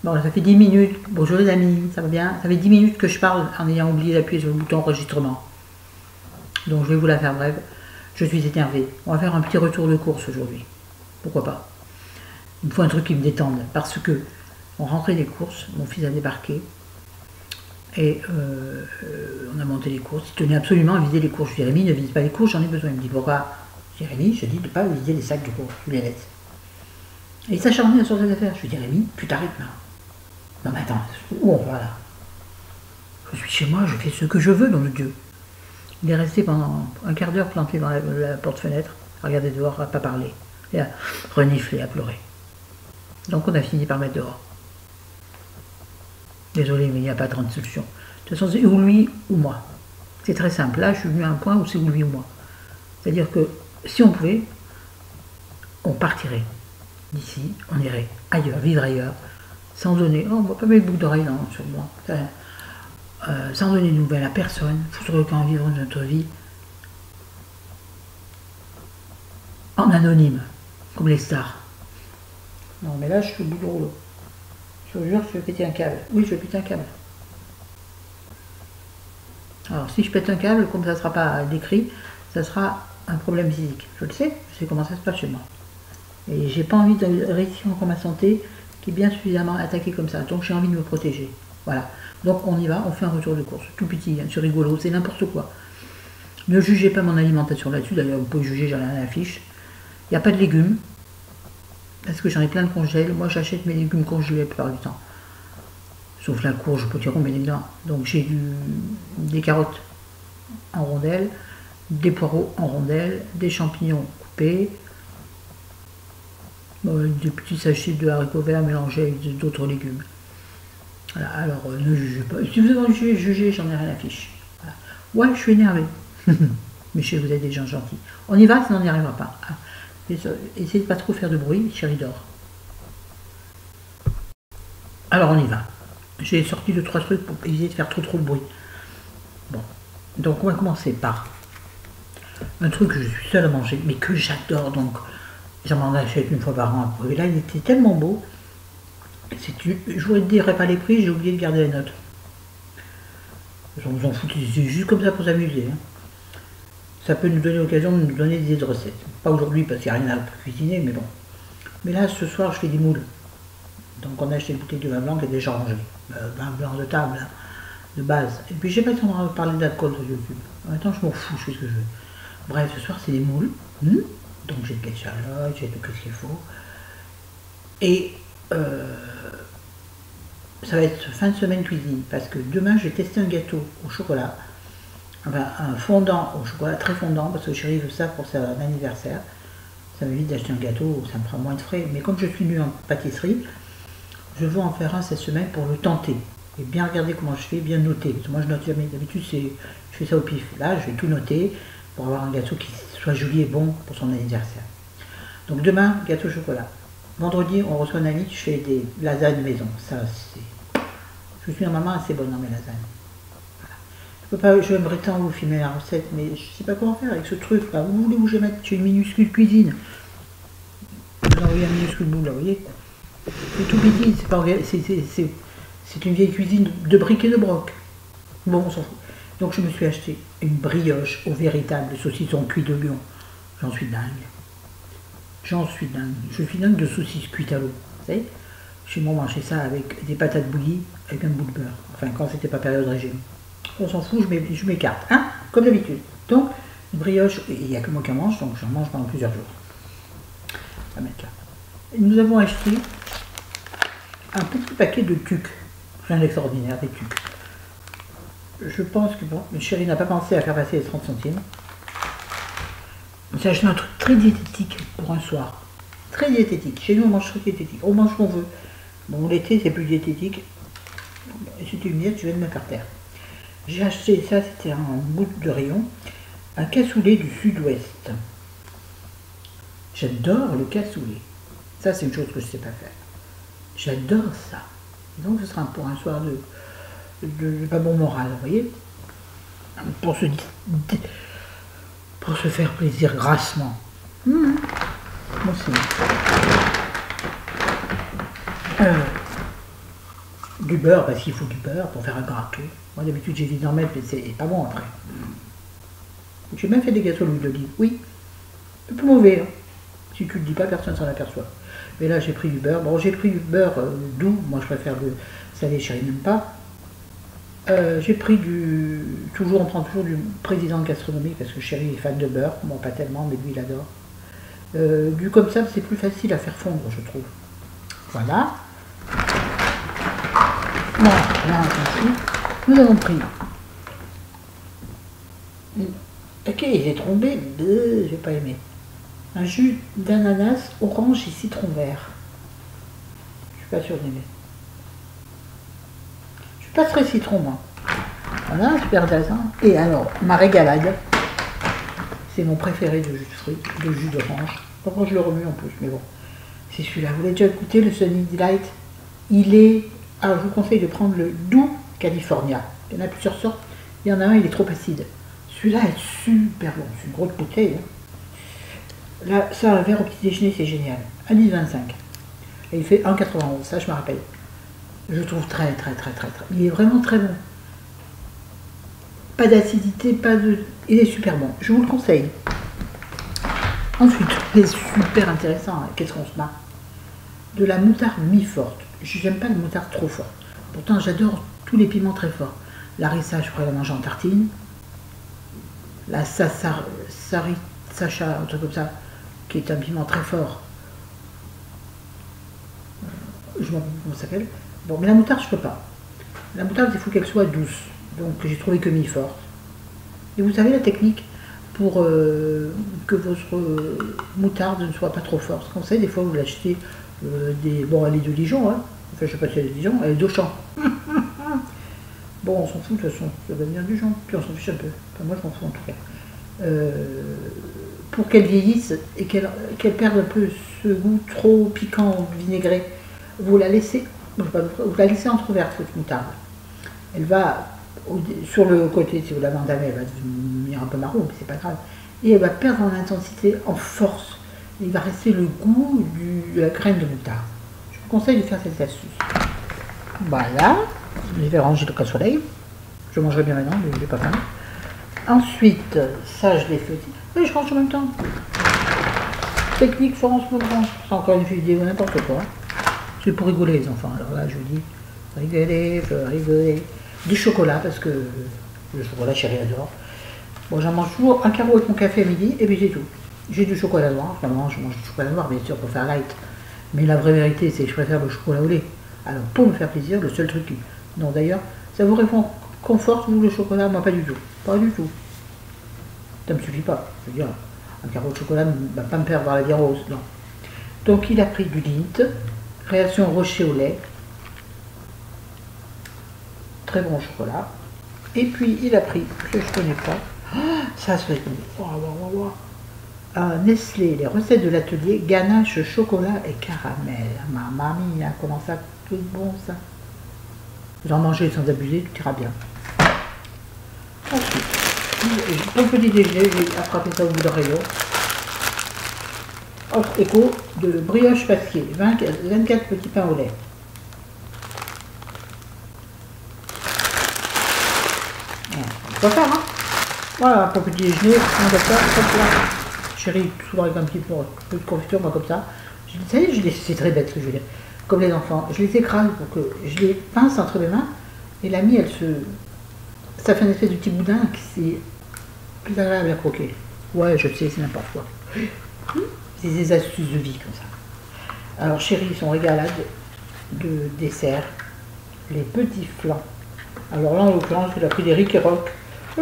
Bon, ça fait 10 minutes. Bonjour les amis, ça va bien? Ça fait 10 minutes que je parle en ayant oublié d'appuyer sur le bouton enregistrement. Donc je vais vous la faire brève. Je suis énervée. On va faire un petit retour de course aujourd'hui. Pourquoi pas? Il me faut un truc qui me détende. Parce que on rentrait des courses, mon fils a débarqué. Et on a monté les courses. Il tenait absolument à vider les courses. Jérémy, ne vise pas les courses, j'en ai besoin. Il me dit pourquoi? Jérémy, je dis de ne pas vider les sacs de courses, tu les laisses. Et il s'acharnait sur ses affaires. Je lui dis Jérémy, tu t'arrêtes là. Non mais attends, où on va là? Je suis chez moi, je fais ce que je veux, nom de Dieu. Il est resté pendant un quart d'heure planté dans la porte-fenêtre, à regarder dehors, à pas parler, et à renifler, à pleurer. Donc on a fini par mettre dehors. Désolé, mais il n'y a pas 30 solutions. De toute façon, c'est ou lui ou moi. C'est très simple. Là, je suis venu à un point où c'est ou lui ou moi. C'est-à-dire que si on pouvait, on partirait d'ici, on irait ailleurs, vivre ailleurs, sans donner, oh, on ne va pas mettre boucle d'oreille sur moi, sans donner de nouvelles à personne, foutre qu'en vivre notre vie en anonyme, comme les stars. Non, mais là, je suis au bout du rouleau. Je vous jure, je vais péter un câble. Oui, je vais péter un câble. Alors, si je pète un câble, comme ça ne sera pas décrit, ça sera un problème physique. Je le sais, je sais comment ça se passe chez moi. Et j'ai pas envie de réussir encore ma santé, qui est bien suffisamment attaquée comme ça. Donc, j'ai envie de me protéger. Voilà. Donc, on y va, on fait un retour de course. Tout petit, hein, c'est rigolo, c'est n'importe quoi. Ne jugez pas mon alimentation là-dessus. D'ailleurs, vous pouvez juger, j'en ai à l'affiche. Il n'y a pas de légumes. Parce que j'en ai plein de congèles. Moi, j'achète mes légumes congelés la plupart du temps. Sauf la courge, potiron, bien évidemment. Donc, j'ai des carottes en rondelles, des poireaux en rondelles, des champignons coupés, des petits sachets de haricots verts mélangés avec d'autres légumes. Voilà, alors, ne jugez pas. Si vous avez jugé, j'en ai rien à fiche. Voilà. Ouais, je suis énervée. Mais je sais que vous êtes des gens gentils. On y va, sinon on n'y arrivera pas. Essayez de pas trop faire de bruit, chérie dort. Alors on y va. J'ai sorti 2-3 trucs pour éviter de faire trop de bruit. Bon, donc on va commencer par un truc que je suis seule à manger, mais que j'adore, donc j'en achète une fois par an. Et là, il était tellement beau. Je vous dirai pas les prix, j'ai oublié de garder les notes. On vous en fout, c'est juste comme ça pour s'amuser. Hein. Ça peut nous donner l'occasion de nous donner des idées de recettes. Pas aujourd'hui parce qu'il n'y a rien à cuisiner, mais bon. Mais là, ce soir, je fais des moules. Donc on a acheté une bouteille de vin blanc qui est déjà rangée. Vin blanc de table, hein, de base. Et puis je sais pas si on va parler d'alcool sur YouTube. En même temps, je m'en fous, je fais ce que je veux. Bref, ce soir, c'est des moules. Donc j'ai de l'échalote, j'ai tout ce qu'il faut. Et ça va être fin de semaine cuisine. Parce que demain, je vais tester un gâteau au chocolat. Enfin, un fondant au chocolat, très fondant, parce que chérie veut ça pour son anniversaire. Ça m'évite d'acheter un gâteau, ça me fera moins de frais. Mais comme je suis nulle en pâtisserie, je veux en faire un cette semaine pour le tenter. Et bien regarder comment je fais, bien noter. Parce que moi je note jamais, d'habitude je fais ça au pif. Là, je vais tout noter pour avoir un gâteau qui soit joli et bon pour son anniversaire. Donc demain, gâteau au chocolat. Vendredi, on reçoit un ami, je fais des lasagnes maison. Ça, c'est... Je suis une maman assez bonne dans mes lasagnes. Je vais me prétendre vous filmer la recette, mais je ne sais pas comment faire avec ce truc là. Où voulez-vous que je mette? J'ai une minuscule cuisine. Vous envoyez un minuscule bout là, vous voyez? C'est tout petit, c'est une vieille cuisine de briques et de broc. Bon, on s'en fout. Donc je me suis acheté une brioche au véritable saucisson cuit de Lyon. J'en suis dingue. J'en suis dingue. Je suis dingue de saucisses cuites à l'eau. Vous savez? Chez moi, on mangeait ça avec des patates bouillies, avec un bout de beurre. Enfin, quand c'était pas période régime. On s'en fout, je m'écarte, hein, comme d'habitude. Donc, une brioche, il n'y a que moi qui en mange, donc j'en mange pendant plusieurs jours. On va mettre là. Nous avons acheté un petit paquet de tucs. Rien d'extraordinaire, des tucs. Je pense que, bon, mais chérie n'a pas pensé à faire passer les 30 centimes. J'ai acheté un truc très diététique pour un soir. Très diététique. Chez nous, on mange très diététique. On mange ce qu'on veut. Bon, l'été, c'est plus diététique. Et c'était une miette, je viens de me faire taire. J'ai acheté ça, c'était un bout de rayon, un cassoulet du sud-ouest. J'adore le cassoulet. Ça, c'est une chose que je ne sais pas faire. J'adore ça. Donc, ce sera pour un soir de pas bon moral, vous voyez, pour se faire plaisir grassement. Moi, c'est... Du beurre, parce qu'il faut du beurre pour faire un gâteau. Moi d'habitude j'ai dit d'en mettre, mais c'est pas bon après. J'ai même fait des gâteaux à l'huile d'olive, oui. Un peu mauvais, hein. Si tu le dis pas, personne s'en aperçoit. Mais là j'ai pris du beurre. Bon, j'ai pris du beurre doux, moi je préfère le salé, chérie n'aime pas. J'ai pris du... Toujours, on prend toujours du président de gastronomie, parce que chérie est fan de beurre. Moi pas tellement, mais lui il adore. Du comme ça, c'est plus facile à faire fondre, je trouve. Voilà. Bon, là, attention. Nous avons pris. Ok, j'ai trompé. J'ai pas aimé. Un jus d'ananas, orange et citron vert. Je suis pas sûre d'aimer. Je suis pas très citron, moi. Voilà, super dasin. Et alors, ma régalade. C'est mon préféré de jus de fruits, de jus d'orange. Pourquoi je le remue en plus, mais bon. C'est celui-là. Vous l'avez déjà goûté, le Sunny Delight? Il est... Alors, je vous conseille de prendre le doux California. Il y en a plusieurs sortes. Il y en a un, il est trop acide. Celui-là est super bon. C'est une grosse bouteille. Hein. Là, ça, un verre au petit déjeuner, c'est génial. 1,25 €. Et il fait 1,91 €. Ça, je me rappelle. Je trouve très. Il est vraiment très bon. Pas d'acidité, pas de... Il est super bon. Je vous le conseille. Ensuite, c'est super intéressant. Qu'est-ce qu'on se marre? De la moutarde mi-forte. J'aime pas la moutarde trop forte. Pourtant, j'adore tous les piments très forts. La harissa, je pourrais la manger en tartine. La sacha, un truc comme ça, qui est un piment très fort. Je m'en rappelle comment ça s'appelle. Bon, mais la moutarde, je peux pas. La moutarde, il faut qu'elle soit douce. Donc, j'ai trouvé que mi-forte. Et vous savez la technique pour que votre moutarde ne soit pas trop forte. Comme ça, des fois, vous l'achetez des... Bon, elle est de Dijon, hein. Enfin, je sais pas si elle est de Dijon, elle est d'Auchan. Bon, on s'en fout de toute façon, ça va venir du Dijon, puis on s'en fiche un peu. Enfin, moi, je m'en fous en tout cas. Pour qu'elle vieillisse et qu'elle perde un peu ce goût trop piquant, vinaigré, vous la laissez entrouverte, cette moutarde. Elle va, sur le côté, si vous la vendez, elle va devenir un peu marron, mais c'est pas grave. Et elle va perdre en intensité, en force. Et il va rester le goût de la graine de moutarde. Je vous conseille de faire cette astuce. Voilà. Je vais ranger le casse-soleil. Je mangerai bien maintenant, mais je n'ai pas faim. Ensuite, ça je l'ai fait aussi. Oui, je range en même temps. Technique Florence Maugran. C'est encore une vidéo, n'importe quoi. C'est pour rigoler les enfants. Alors là, je vous dis, rigoler. Du chocolat, parce que le chocolat, chérie adore. Bon, j'en mange toujours un carreau avec mon café à midi, et puis c'est tout. J'ai du chocolat noir. Normalement, je mange du chocolat noir, bien sûr, pour faire light. Mais la vraie vérité, c'est que je préfère le chocolat au lait. Alors, pour me faire plaisir, le seul truc qui... Non, d'ailleurs, ça vous réconforte, vous, le chocolat? Moi, pas du tout. Pas du tout. Ça me suffit pas. Je veux dire, un carreau de chocolat ne va pas me faire voir la vie rose, non. Donc, il a pris du Lindt, réaction rocher au lait. Très bon chocolat. Et puis, il a pris, que je ne connais pas, ça se fait Nestlé, les recettes de l'atelier, ganache, chocolat et caramel. Mamma mia, comment ça tout bon ça. Vous en mangez sans abuser, tout ira bien. Ensuite, pour le petit déjeuner, j'ai attrapé ça au bout d'un rayon. Offre éco de brioche pasquier, 24 petits pains au lait. On va faire, hein. Voilà, pour le petit déjeuner, on va faire comme ça. Chérie, souvent avec un petit peu de confiture, moi comme ça. Ça y est, c'est très bête ce que je veux dire. Comme les enfants, je les écrase pour que je les pince entre mes mains. Et l'amie, elle se... Ça fait une espèce de petit boudin qui c'est plus agréable à croquer. Ouais, je sais, c'est n'importe quoi. C'est des astuces de vie comme ça. Alors chérie, son régalade de dessert, les petits flancs. Alors là, en l'occurrence, il a pris des Rick et Rock.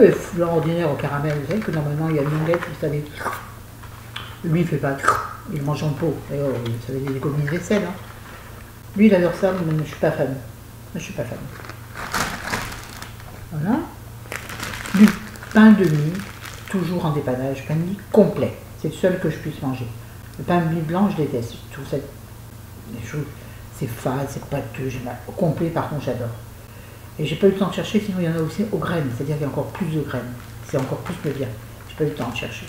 Les flancs ordinaires au caramel, vous savez que normalement il y a une longuette, vous savez. Lui, il fait pas, il mange en pot. D'ailleurs, vous savez, des économies de vaisselle. Hein. Lui, il adore ça, mais je ne suis pas fan. Moi, je suis pas fan. Voilà. Du pain de mie, toujours en dépannage, pain de mie complet. C'est le seul que je puisse manger. Le pain de mie blanc, je déteste. Je trouve ça, c'est fade, c'est pâteux, au complet, par contre, j'adore. Et j'ai pas eu le temps de chercher, sinon il y en a aussi aux graines, c'est-à-dire qu'il y a encore plus de graines. C'est encore plus me bien. J'ai pas eu le temps de chercher.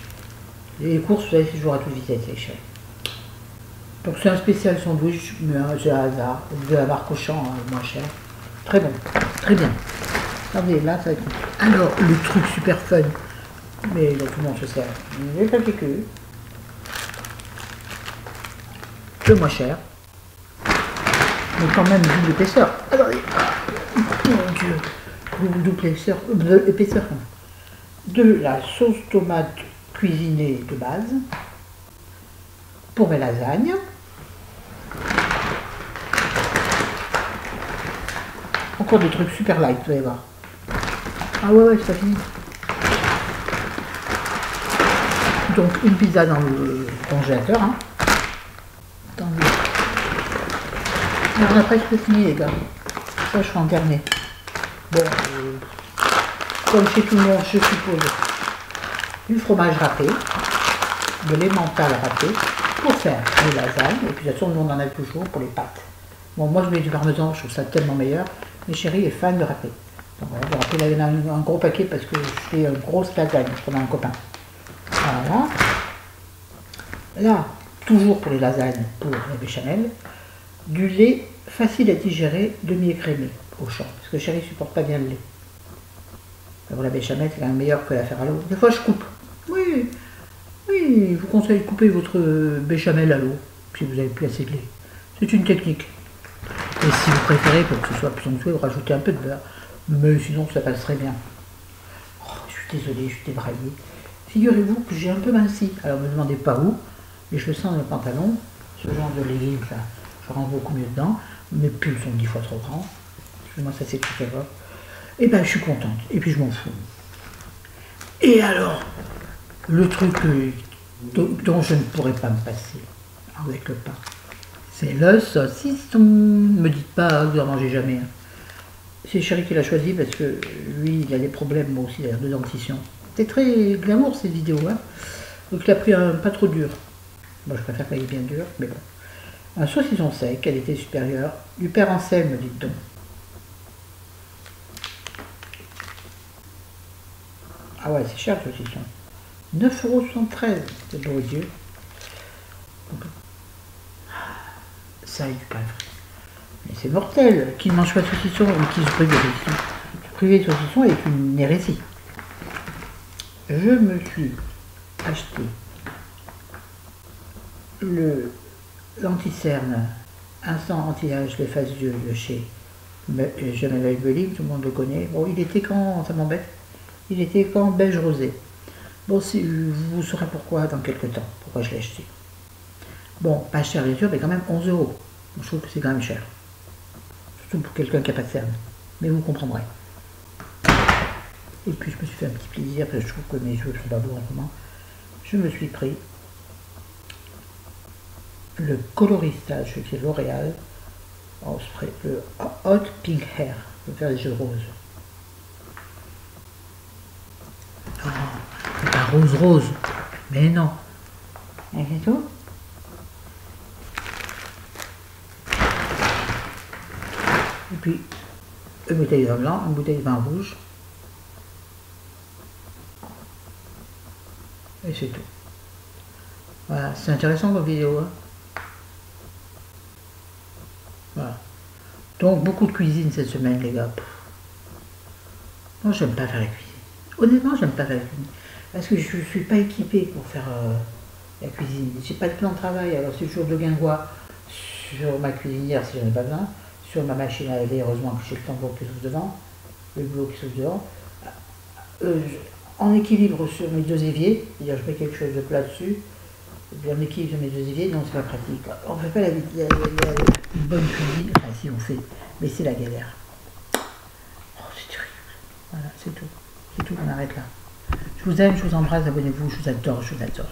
Les courses, vous savez, c'est toujours à toute vitesse, c'est cher. Donc c'est un spécial sandwich, mais c'est un hasard, de la marque Auchan, moins cher. Très bon, très bien. Attendez, là, ça va être... Alors, le truc super fun, mais là, tout le monde se sert. Les papiers queues, le moins cher, mais quand même double épaisseur. Attendez, mon Dieu, double épaisseur, de la sauce tomate cuisinée de base pour mes lasagnes. Encore des trucs super light, vous allez voir. Ah ouais, c'est pas fini. Donc une pizza dans le congélateur. Hein. Attendez. On a presque fini les gars. Ça je ferai en dernier. Bon, comme chez tout le monde, je suppose, du fromage râpé, de l'emmental râpé, pour faire les lasagnes. Et puis de toute façon, nous on en a toujours pour les pâtes. Bon, moi je mets du parmesan, je trouve ça tellement meilleur. Mais chérie est fan de râpé. Donc voilà, le râpé, il avait un gros paquet parce que je fais une grosse lasagne, je prends un copain. Voilà. Là, toujours pour les lasagnes, pour les béchamel, du lait facile à digérer, demi-écrémé au champ. Parce que chérie ne supporte pas bien le lait. Pour la béchamel, c'est quand même meilleur que la faire à l'eau. Des fois, je coupe. Oui, oui, je vous conseille de couper votre béchamel à l'eau, si vous n'avez plus assez de lait. C'est une technique. Et si vous préférez, pour que ce soit plus onctueux, vous rajoutez un peu de beurre. Mais sinon, ça passe très bien. Oh, je suis désolée, je suis débraillée. Figurez-vous que j'ai un peu minci. Alors, ne me demandez pas où, mais je le sens dans le pantalon. Ce genre de leggings, là, je rentre beaucoup mieux dedans. Mes pulls sont 10 fois trop grands. Excusez-moi, ça c'est tout à l'heure. Et ben, je suis contente. Et puis, je m'en fous. Et alors, le truc dont je ne pourrais pas me passer avec le pain, c'est le saucisson. Ne me dites pas, vous n'en mangez jamais. C'est chéri qui l'a choisi parce que lui, il a des problèmes, moi aussi, de dentition. C'est très glamour cette vidéo. Hein. Donc il a pris un pas trop dur. Moi je préfère qu'il est bien dur, mais bon. Un saucisson sec, qualité supérieure. Du père Anselme, dites donc. Ah ouais, c'est cher le saucisson. 9,73 €, c'est beau aux yeux. Ça a du pain frais. Mais c'est mortel. Qui ne mange pas de saucisson ou qui se prive de saucisson. Se priver de saucisson est une hérésie. Je me suis acheté l'anti-cerne instant anti-âge les faces yeux de chez Jamel Belling, tout le monde le connaît. Bon, il était quand, ça m'embête, il était quand beige rosé. Bon, vous saurez pourquoi dans quelques temps, pourquoi je l'ai acheté. Bon, pas cher bien sûr, mais quand même 11 €. Je trouve que c'est quand même cher. Surtout pour quelqu'un qui n'a pas de cerne. Mais vous comprendrez. Et puis je me suis fait un petit plaisir, parce que je trouve que mes cheveux ne sont pas beaux en ce moment. Je me suis pris le coloristage chez L'Oréal en spray, le Hot Pink Hair, pour faire des cheveux roses. Oh, c'est pas rose, mais non. Et c'est tout. Et puis, une bouteille de vin blanc, une bouteille de vin rouge. Et c'est tout. Voilà, c'est intéressant comme vidéo. Hein. Voilà. Donc, beaucoup de cuisine cette semaine, les gars. Moi, j'aime pas faire la cuisine. Honnêtement, j'aime pas faire la cuisine. Parce que je suis pas équipée pour faire la cuisine. J'ai pas de plan de travail. Alors, c'est toujours de guingois sur ma cuisinière si j'en ai pas besoin. Sur ma machine à laver, heureusement que j'ai le tambour qui s'ouvre devant, le boulot qui s'ouvre devant. En équilibre sur mes deux éviers, c'est-à-dire je mets quelque chose de plat dessus, et puis en équilibre sur mes deux éviers, non c'est pas pratique. On ne fait pas une bonne cuisine, enfin si on fait, mais c'est la galère. Oh c'est terrible. Voilà, c'est tout. C'est tout, on arrête là. Je vous aime, je vous embrasse, abonnez-vous, je vous adore, je vous adore.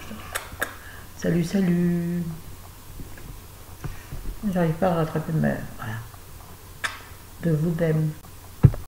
Salut, salut. J'arrive pas à rattraper de ma... Voilà. De vous d'aime.